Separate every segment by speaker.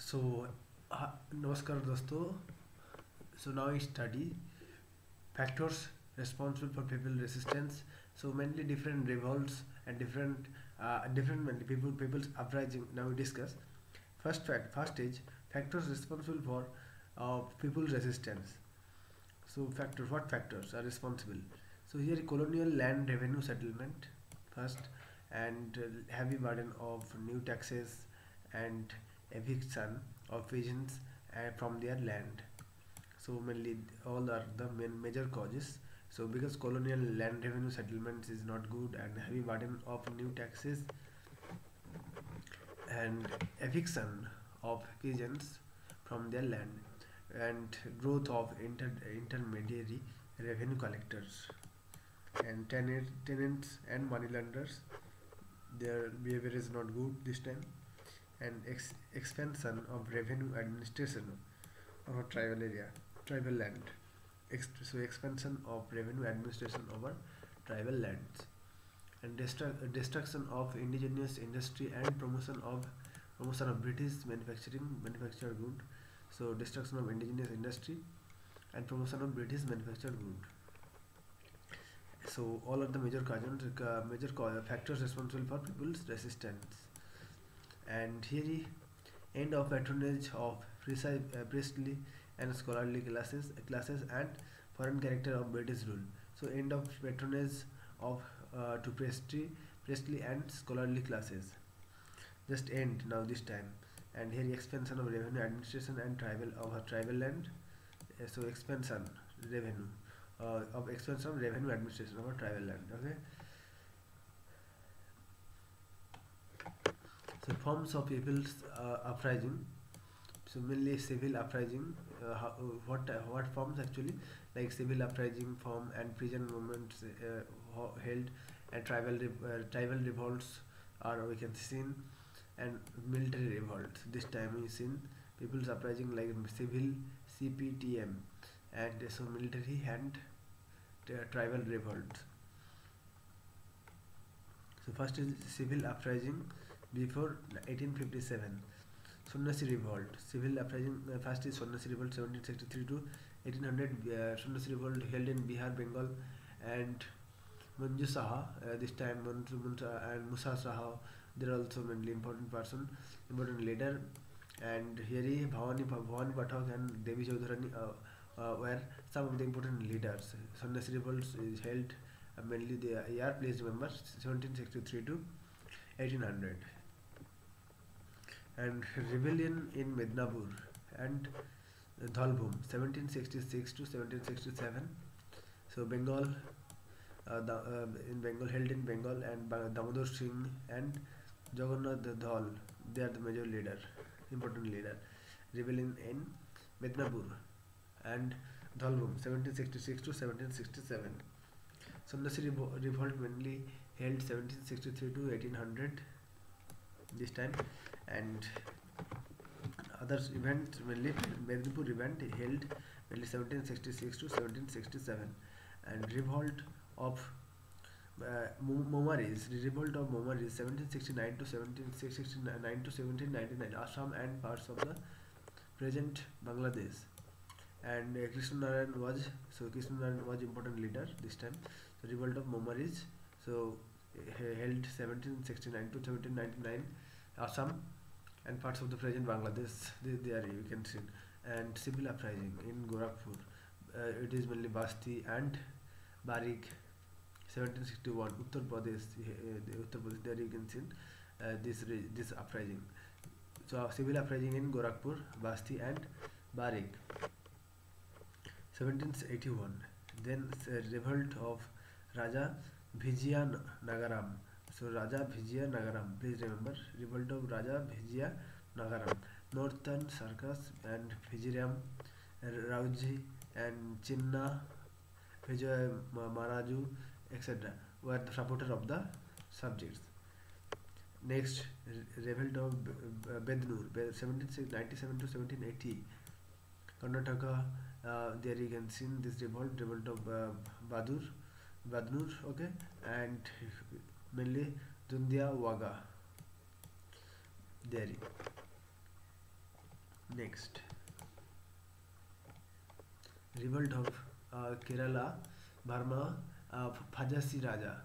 Speaker 1: So, Namaskar dosto. So now we study factors responsible for people resistance. So mainly different revolts and different mainly people's uprising. Now we discuss first stage factors responsible for people's resistance. So factors, what factors are responsible? So here colonial land revenue settlement first, and heavy burden of new taxes and eviction of peasants from their land. So mainly all are the major causes. So because colonial land revenue settlements is not good, and heavy burden of new taxes and eviction of peasants from their land, and growth of intermediary revenue collectors and tenants and moneylenders, their behavior is not good this time, and expansion of revenue administration over tribal area, tribal land. So expansion of revenue administration over tribal lands, and destruction of indigenous industry and promotion of British manufactured good. So destruction of indigenous industry and promotion of British manufactured good. So all are the factors responsible for people's resistance. And here end of patronage of priestly and scholarly classes and foreign character of British rule. So end of patronage of to priestly and scholarly classes. Just end now this time. And here expansion of revenue administration and tribal land. So expansion revenue of expansion of revenue administration over tribal land. Okay. So forms of people's uprising. So mainly civil uprising. What forms actually, like civil uprising form and prison movements held, and tribal revolts are we can see, and military revolts. This time we seen people's uprising like civil CPTM, and so military and tribal revolts. So first is civil uprising before 1857. Sonnasi revolt. Civil uprising first is Sonnasi revolt 1763 to 1800. Sonnasi revolt held in Bihar, Bengal, and Manju Saha. This time and Musa Saha. They are also mainly important leader. And here Bhavani Pathak and Devi Chaudhary were some of the important leaders. Sonnasi revolt is held mainly the year, please remember, 1763 to 1800. And rebellion in Mednapur and Dhalbhum 1766 to 1767. So Bengal, in Bengal, held in Bengal, and Damodar Singh and Jagannath Dhal, they are the major leader, important leader. Rebellion in Mednapur and Dhalbhum 1766 to 1767. Sonnasi revolt mainly held 1763 to 1800 this time, and other events mainly Mednapur event held mainly 1766 to 1767, and revolt of Momaris, 1769 to 1799, Assam and parts of the present Bangladesh. And Krishnanaran was important leader this time. So revolt of Momaris, so held 1769 to 1799, Assam and parts of the present Bangladesh. There you can see. And civil uprising in Gorakhpur. It is mainly Basti and Barik, 1761, Uttar Pradesh. There you can see this uprising. So civil uprising in Gorakhpur, Basti and Barik. 1781. Then revolt of Raja Vijaya Nagaram. So Raja Vijaya Nagaram, please remember, revolt of Raja Vijaya Nagaram. Northern Circus and Vijayaram Rauji and Chinna Vijay Maraju, etc. were the supporter of the subjects. Next, revolt of Bednur, 1797 to 1780. Karnataka, there you can see this revolt of Badnur, okay, and mainly Dundia Waga. There. Next, revolt of Kerala, Burma, Phajasi Raja.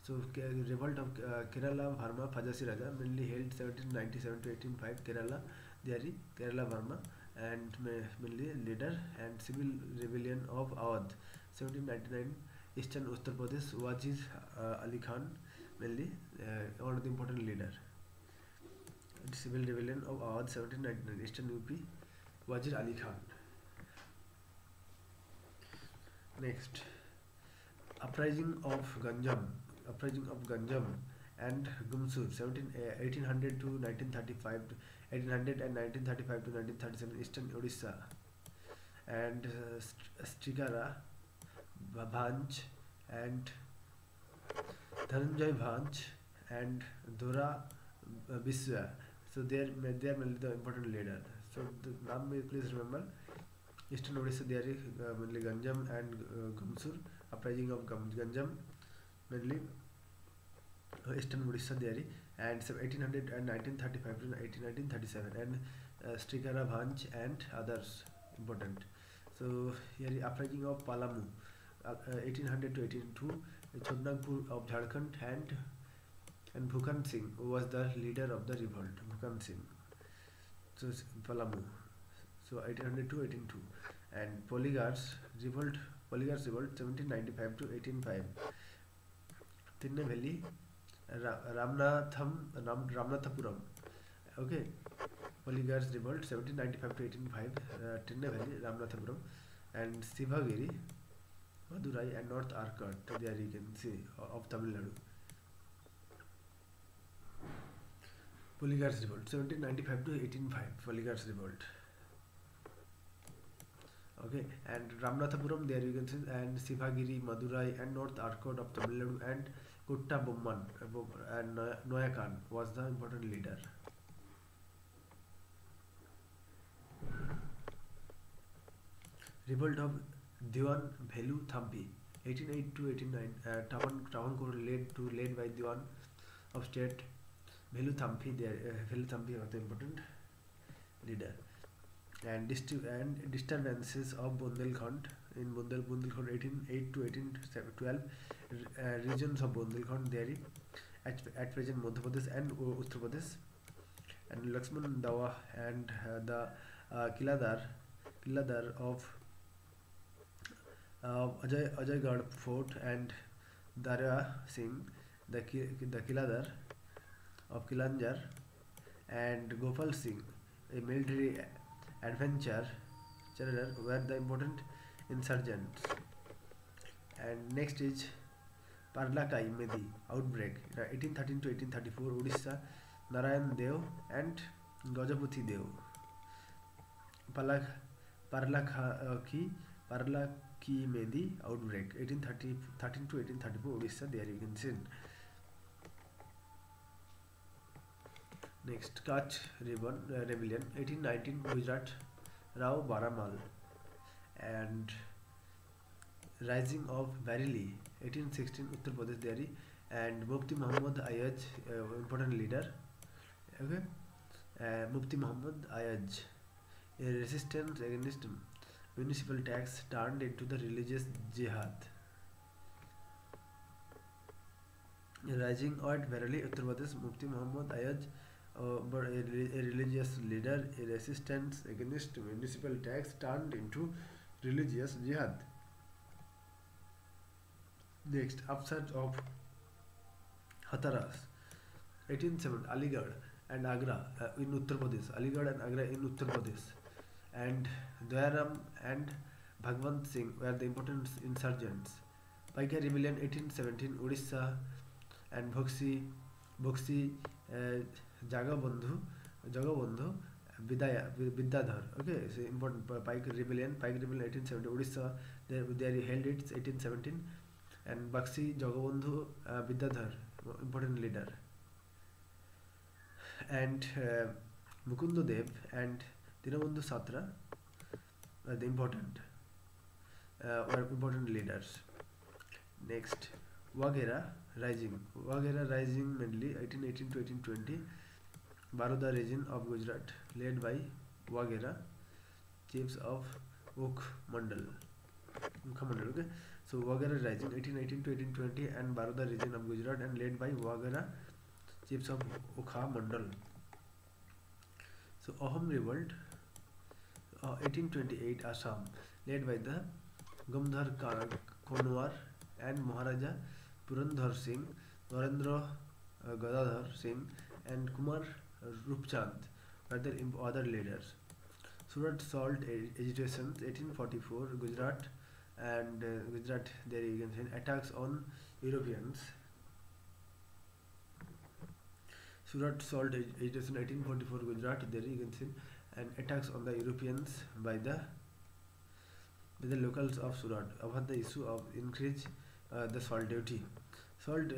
Speaker 1: So revolt of Kerala, Burma, Phajasi Raja mainly held 1797 to 1805. Kerala, Diari, Kerala, Burma, and mainly leader, and civil rebellion of Awadh, 1799. Eastern Uttar Pradesh, Wajir Ali Khan, mainly one of the important leader. Civil rebellion of Awadh, 1799. Eastern UP, Wajir Ali Khan. Next, uprising of Ganjam and Gumsur, 1800 to 1935, 1800 and 1935 to 1937, Eastern Odisha, and Strikara, Bhanj, and Dhananjay Bhanj, and Dora Biswa. So they are mainly the important leader. So the name please remember. Eastern Odisha, there is mainly Ganjam and Gumsur. Uprising of Ganjam, mainly Eastern Odisha, there is, and 1800 and 1935 to 1937, and Strikara Bhanj and others important. So here is uprising of Palamu, 1800 to 1802. Chodnagpur of Jharkhand, and Bhukan Singh was the leader of the revolt. Bhukan Singh. So Palamu. So 1800 to 1802, and Polygars revolt, 1795 to 1805. Tirunelveli, Ramanathapuram. Okay, Polygars revolt, 1795 to 1805. Tirunelveli, Ramanathapuram, and Sivagiri, Madurai, and North Arcot. There you can see of Tamil Nadu. Polygars revolt, 1795 to 1805. Polygars revolt. Okay, and Ramanathapuram, there you can see, and Sivagiri, Madurai, and North Arcot of Tamil Nadu, and Kutta Bomman and Noyakan was the important leader. Revolt of Diwan Bhelu Thampi, 1808 to 1809. Travancore led by Diwan of state Bhelu Thampi. Bhelu Thampi was the important leader. And disturbances of Bundelkhand in Bundelkhand, 1808 to 1812. Regions of Bundelkhand, there at present Madhya Pradesh and Uttar Pradesh, and Lakshman Dawa and the Kiladar of Ajaygarh Fort, and Dara Singh, the Kiladar of Kilanjar, and Gopal Singh, a military adventurer, were the important insurgents. And next is Parlakai Medi outbreak, 1813 to 1834, Odisha, Narayan Dev and Gajaputhi Dev. Parlaki Medi outbreak, 1813 to 1834, Odisha, there you can see. Next, Kutch Rebellion, 1819, Gujarat, Rao Baramal, and rising of Bareilly, 1816, Uttar Pradesh, Delhi, and Mufti Muhammad Ayaz, important leader. Okay, Mufti Muhammad Ayaz, a resistance against municipal tax turned into the religious jihad. Rising at Bareilly, Uttar Pradesh, Mufti Muhammad Ayaz, but a religious leader, a resistance against municipal tax turned into religious jihad. Next, upsurge of Hatharas, 1807, Aligarh and Agra in Uttar Pradesh, Aligarh and Agra in Uttar Pradesh, and Dayaram and Bhagwant Singh were the important insurgents. Paika Rebellion, 1817, Odisha, and Bhoksi Jagabandhu Vidyadhar. Okay, so important Pike Rebellion, 1870, Odisha, there he held it, 1817, and Bakshi Jagabandhu Vidyadhar, important leader, and Mukundo Dev and Dinabandhu Satra were the important leaders. Next, Waghera Rising mainly 1818 to 1820, Baroda region of Gujarat, led by Waghera, chiefs of Ukh Mandal. Okay. So Waghera rising 1818 to 1820 and Baroda region of Gujarat and led by Waghera chiefs of Ukha Mandal. So Ahom revolt 1828 Assam led by the Gumdhar Konwar and Maharaja Purandhar Singh, Narendra Gadadhar Singh and Kumar Rupchand were the other leaders. Surat salt agitation 1844 Gujarat and Gujarat there you can see attacks on Europeans. Surat salt agitation 1844 Gujarat there you can see and attacks on the Europeans by the locals of Surat about the issue of increase the salt duty. Surat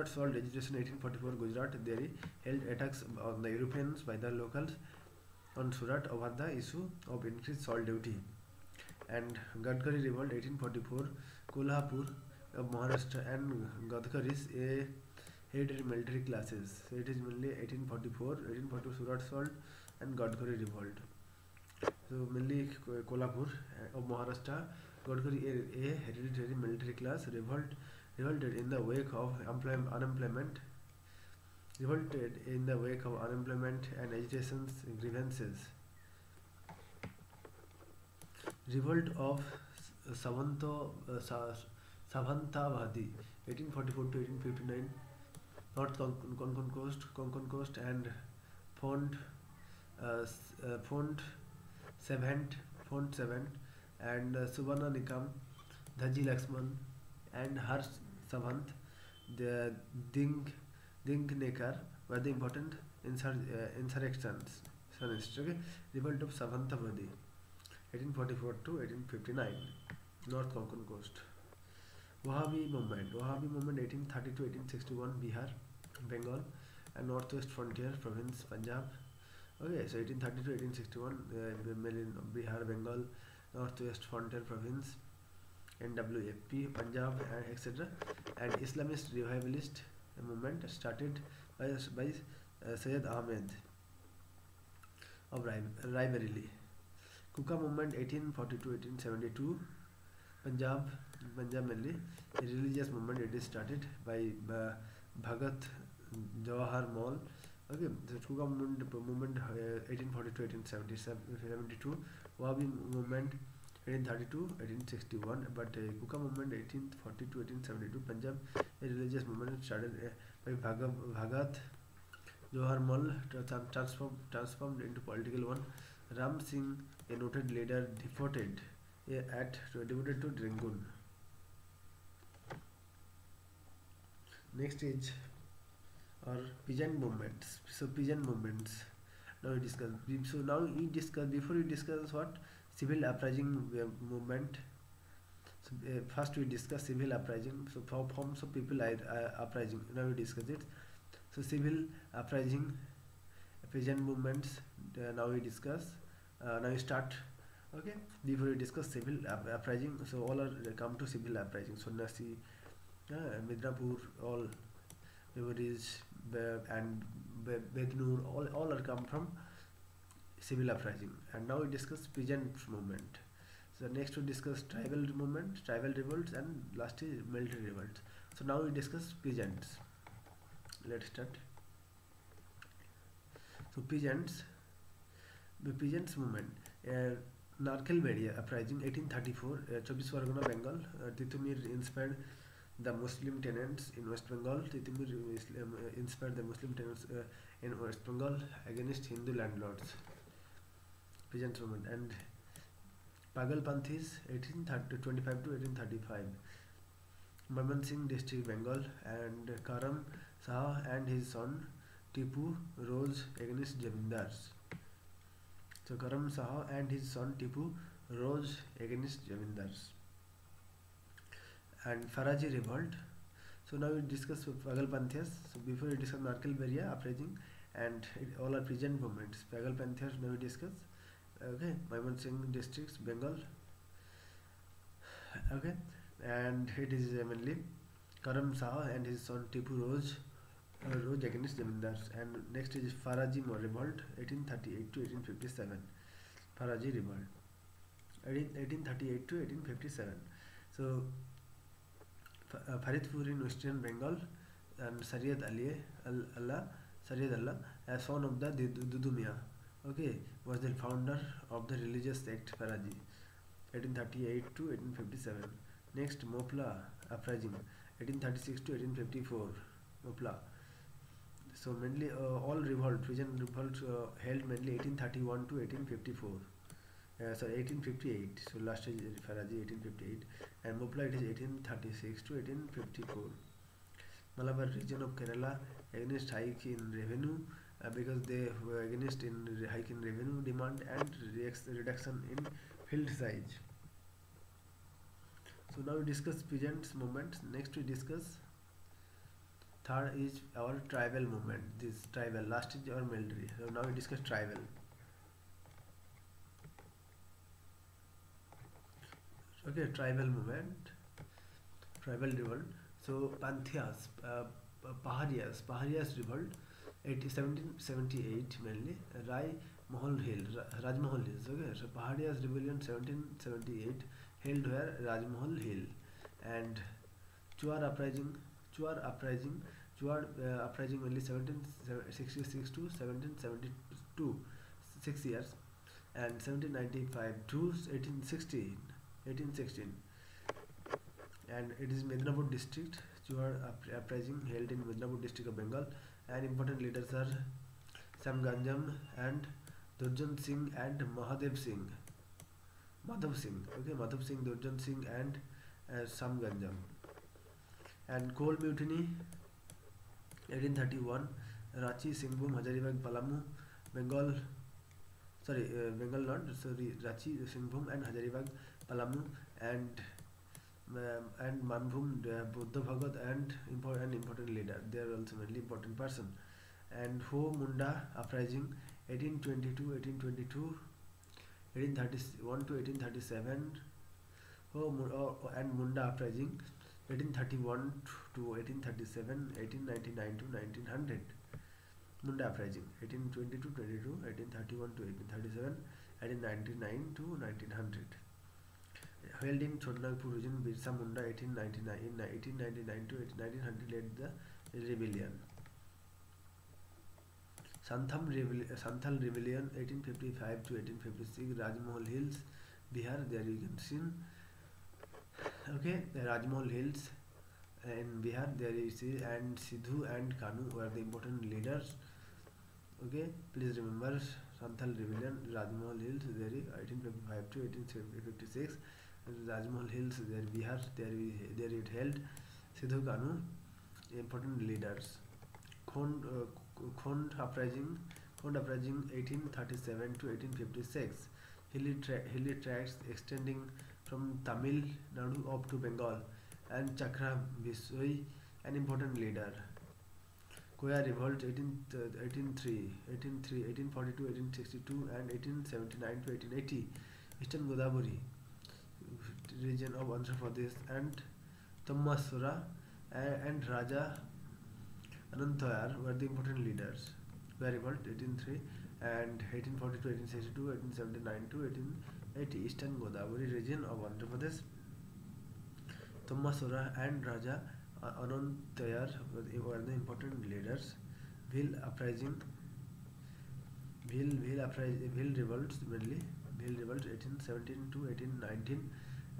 Speaker 1: salt agitation 1844 Gujarat there held attacks on the Europeans by the locals on Surat over the issue of increased salt duty. And Gadkari revolt 1844 Kolhapur of Maharashtra and Gadkaris headed military classes. So it is mainly 1844 Surat salt and Gadkari revolt. So mainly Kolhapur of Maharashtra, Gadkari a hereditary military class revolted in the wake of unemployment. Revolted in the wake of unemployment and agitations grievances. Revolt of Savantavadi 1844 to 1859 North Konkan Coast and Font 7 and Subana Nikam, Dhaji Laxman and Harsh Savant, the Dingnekar were the important insurrections. Okay? Revolt of Savantavadi 1844 to 1859 North Konkan Coast. Wahhabi movement 1830 to 1861 Bihar, Bengal and Northwest Frontier Province Punjab. Okay, so 1830 to 1861 Bihar, Bengal, Northwest Frontier Province, NWFP, Punjab and etc. And Islamist revivalist movement started by Syed Ahmed of Raebareli. Kuka movement 1840 to 1872 Punjab mainly a religious movement. It is started by Bhagat Jawahar Mall. Okay, the Kuka movement 1840 to 1872 Wahhabi movement 1830 to 1861 but Kuka movement 1840 to 1872 Punjab a religious movement started by Bhagat Jawahar Mall transformed into political one. Ram Singh, a noted leader, devoted to Rangoon. Next is our peasant movements. So peasant movements. Now we discuss. Before we discuss what civil uprising movement. So first we discuss civil uprising. So forms of people uprising. Now we discuss it. So civil uprising, peasant movements. Now we discuss. Now we start. Okay. Before we discuss civil uprising, so all are come to civil uprising. So Nasi, Midnapur, all memories and Bednur, all are come from civil uprising. And now we discuss peasant movement. So next we discuss tribal movement, tribal revolts, and last is military revolts. So now we discuss peasants. Let's start. So peasants, the peasants movement. Narkelberia uprising 1834, 24 Pargana, Bengal. Titumir inspired the Muslim tenants in West Bengal. Titumir inspired the Muslim tenants in West Bengal against Hindu landlords. Peasants movement. And Pagalpanthis 1825 to 1835. Maman Singh district, Bengal, and Karam Shah and his son Tipu rose against Jamindars. So Karam Shah and his son Tipu rose against Jamindars. And Faraji revolt. So now we discuss Pagalpanthias. So before we discuss Narkelberia uprising and all are peasant movements. Pagalpanthias now we discuss. Okay, Maimon Singh districts, Bengal. Okay, and it is mainly Karam Shah and his son Tipu rose rose against zamindars. And next is Faraji revolt 1838 to 1857. Faraji revolt 1838 to 1857. So Faridpur in Western Bengal, and Saryad Allah, a son of the Dudumia, okay, was the founder of the religious sect Faraji, 1838 to 1857. Next, Mopla uprising, 1836 to 1854. Mopla. So mainly all peasant revolts held mainly 1831 to 1854. 1858. So last is Faraji 1858, and Mopla it is 1836 to 1854. Malabar region of Kerala against hike in revenue because they were against in hike in revenue demand and reduction in field size. So now we discuss peasants movement. Next we discuss third is our tribal movement. This tribal, last is our military. So now we discuss tribal. Okay, tribal movement, tribal revolt. So Panthias, Paharias revolt, 1778 mainly. Rajmahal Hills. Okay, so Paharias rebellion 1778 held where Rajmahal Hill, and Chuar uprising mainly 1766 to 1772, 6 years, and 1795 to 1816, and it is Medinapur district. Chuar uprising held in Medinapur district of Bengal, and important leaders are Sam Ganjam and Durjan Singh and Madhav Singh. Okay, Madhav Singh, Durjan Singh, and Sam Ganjam. And coal mutiny 1831, Ranchi, Singhbhum, Hazaribagh, Palamu, Bengal not, sorry, Ranchi, Singhbhum and Hazaribagh, Palamu, and Manbhum, Buddha Bhagat, and important leader. They are also mainly important person. And Ho Munda uprising 1822, 1831 to 1837. And Munda uprising 1831 to 1837, 1899 to 1900. Munda uprising 1822 22, 1831 to 1837, 1899 to 1900. Held in Chodnagpur region, Birsa Munda 1899 to 1900 led the rebellion. Santhal rebellion 1855 to 1856, Rajmahal Hills, Bihar. There you can see. Okay, the Rajmahal Hills in Bihar, there you see, and Sidhu and Kanu were the important leaders. Okay, please remember Santhal rebellion, Rajmahal Hills, there is 1855 to 1856. Rajmahal Hills, there Bihar, there it held. Sidhu Kanu, important leaders. Khond uprising 1837 to 1856. Hilly tracts extending from Tamil Nadu up to Bengal, and Chakra Viswai, an important leader. Koya revolt 1842, 1862, and 1879 to 1880. Eastern Godavari region of Andhra Pradesh, and Tammasura and Raja Anantayar were the important leaders. Koya revolt 1803 and 1842, 1862, 1879 to 1880. Eastern Godavari region of Andhra Pradesh. Tammasura and Raja Anantayar were the important leaders. Bhil revolts mainly. Bhil revolts 1817 to 1819,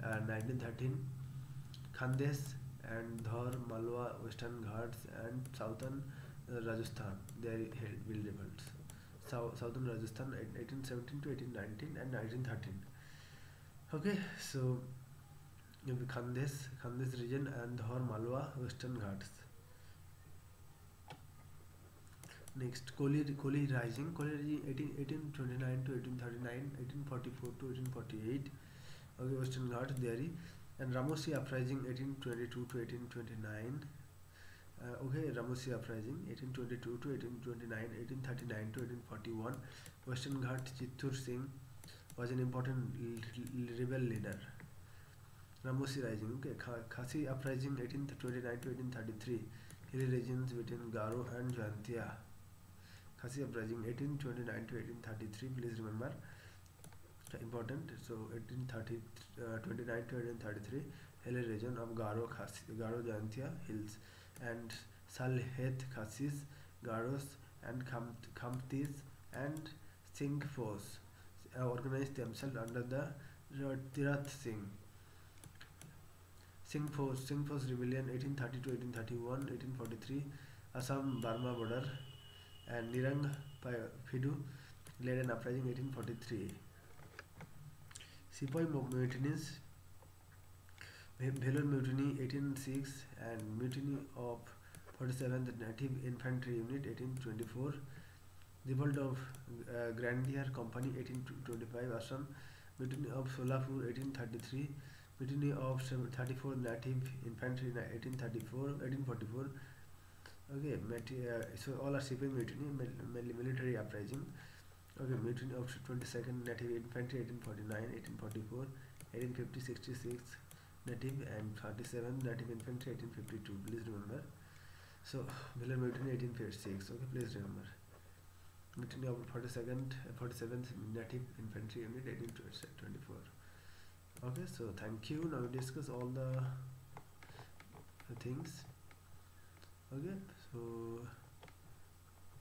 Speaker 1: 1913. Khandes and Dhar, Malwa, Western Ghats, and Southern Rajasthan, they held Bhil revolts. Southern Rajasthan 1817 to 1819 and 1913. Okay, so Khandes region and Dhar, Malwa, Western Ghats. Next, Koli rising 1829 to 1839, 1844 to 1848. Okay, Western Ghats there. And Ramosi uprising 1822 to 1829. Okay, Ramosi uprising 1822 to 1829, 1839 to 1841. Western Ghats, Chittur Singh was an important rebel leader. Ramosi rising. Okay, Khasi uprising 1829 to 1833. hilly regions between Garo and Jaintia. Khasi uprising 1829 to 1833. Please remember, important. So 29 to 1833, hilly region of Garo Jaintia hills and Salhet Khasis, Garos and Khamtis and Singhfos organized themselves under the Tirath Singhfos rebellion 1830 to 1831, 1843, Assam Burma border, and Nirang Phidu led an uprising 1843. Sepoy mutinies, Vellore Mutiny 1806 and Mutiny of 47th Native Infantry Unit 1824, Revolt of Grenadier Company 1825 Assam, Mutiny of Solapur 1833, Mutiny of 34th Native Infantry 1844. Okay, so all are civil mutiny, mainly military uprising. Okay, mutiny of 22nd Native Infantry 1849, 1844, 1850, 66 Native and 37th Native Infantry 1852. Please remember. So, Vellore Mutiny 1856. Okay, please remember. Mutiny of 47th Native Infantry Unit 1824. Okay, so thank you. Now we discuss all the things. Okay, so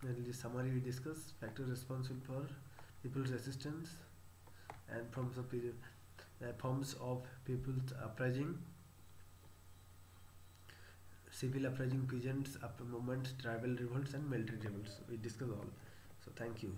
Speaker 1: mainly summary we discuss factors responsible for people's resistance and forms of people's uprising, civil uprising, peasants movements, tribal revolts and military revolts. We discuss all. So thank you.